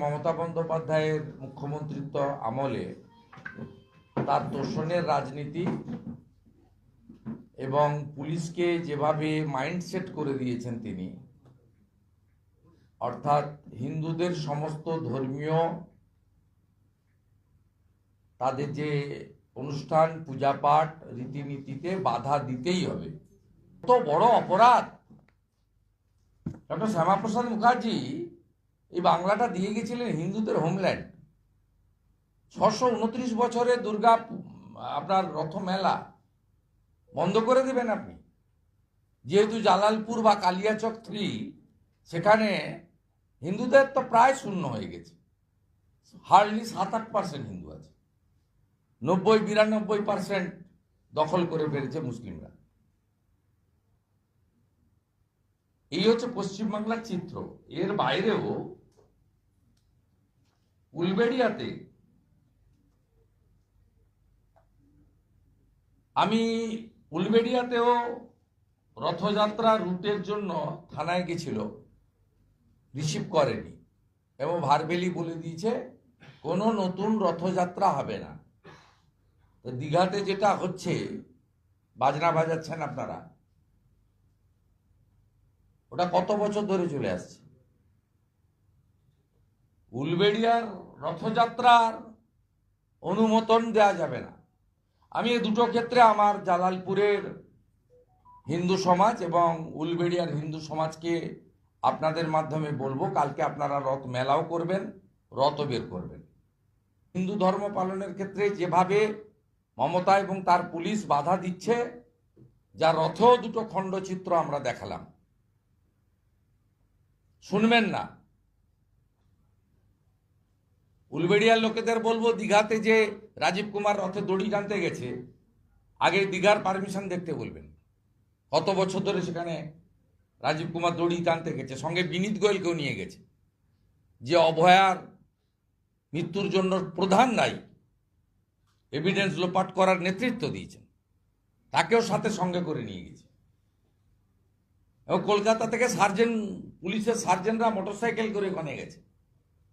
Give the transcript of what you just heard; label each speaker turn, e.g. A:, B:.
A: মমতা বন্দ্যোপাধ্যায়ের মুখ্যমন্ত্রিত্ব আমলে তার তোষণের রাজনীতি এবং পুলিশকে যেভাবে মাইন্ডসেট করে দিয়েছেন তিনি, অর্থাৎ হিন্দুদের সমস্ত ধর্মীয় তাদের যে অনুষ্ঠান পূজাপাঠ রীতিনীতিতে বাধা দিতেই হবে। কত বড় অপরাধ! ডক্টর শ্যামাপ্রসাদ মুখার্জি এই বাংলাটা দিয়ে গেছিলেন হিন্দুদের হোমল্যান্ড। 629 বছরে দুর্গা আপনার রথ মেলা বন্ধ করে দেবেন আপনি, যেহেতু জালালপুর বা কালিয়াচক 3 সেখানে হিন্দুদের তো প্রায় শূন্য হয়ে গেছে, হার্ডলি 7-8% হিন্দু আছে, 90-92% দখল করে ফেলেছে মুসলিমরা। এই হচ্ছে পশ্চিমবাংলার চিত্র। এর বাইরেও উলবেড়িয়াতে উলবেড়িয়াতেও রথযাত্রা রুটের জন্য থানায় গেছিল, রিসিভ করেনি এবং ভারবেলি বলে দিয়েছে কোনো নতুন রথযাত্রা হবে না। তো দীঘাতে যেটা হচ্ছে, বাজনা বাজাচ্ছেন আপনারা, ওটা কত বছর ধরে চলে আসছে। উলবেড়িয়ার রথযাত্রার অনুমোদন দেওয়া যাবে না। আমি এই দুটো ক্ষেত্রে আমার জালালপুরের হিন্দু সমাজ এবং উলবেড়িয়ার হিন্দু সমাজকে আপনাদের মাধ্যমে বলবো, কালকে আপনারা রথ মেলাও করবেন, রথও বের করবেন। হিন্দু ধর্ম পালনের ক্ষেত্রে যেভাবে মমতা এবং তার পুলিশ বাধা দিচ্ছে, যা রথেও দুটো খণ্ডচিত্র আমরা দেখালাম, শুনবেন না। উলবেড়িয়ার লোকেদের বলবো, দীঘাতে যে রাজীব কুমার রথে দড়ি টানতে গেছে, আগে দীঘার পারমিশন দেখতে বলবেন। কত বছর ধরে সেখানে রাজীব কুমার দড়ি টানতে গেছে, সঙ্গে বিনীত গোয়েলকেও নিয়ে গেছে, যে অভয়ার মৃত্যুর জন্য প্রধান দায়ী, এভিডেন্স লোপাট করার নেতৃত্ব দিয়েছেন, তাকেও সাথে সঙ্গে করে নিয়ে গেছে। এবং কলকাতা থেকে পুলিশের সার্জেন্টরা মোটরসাইকেল করে ওখানে গেছে।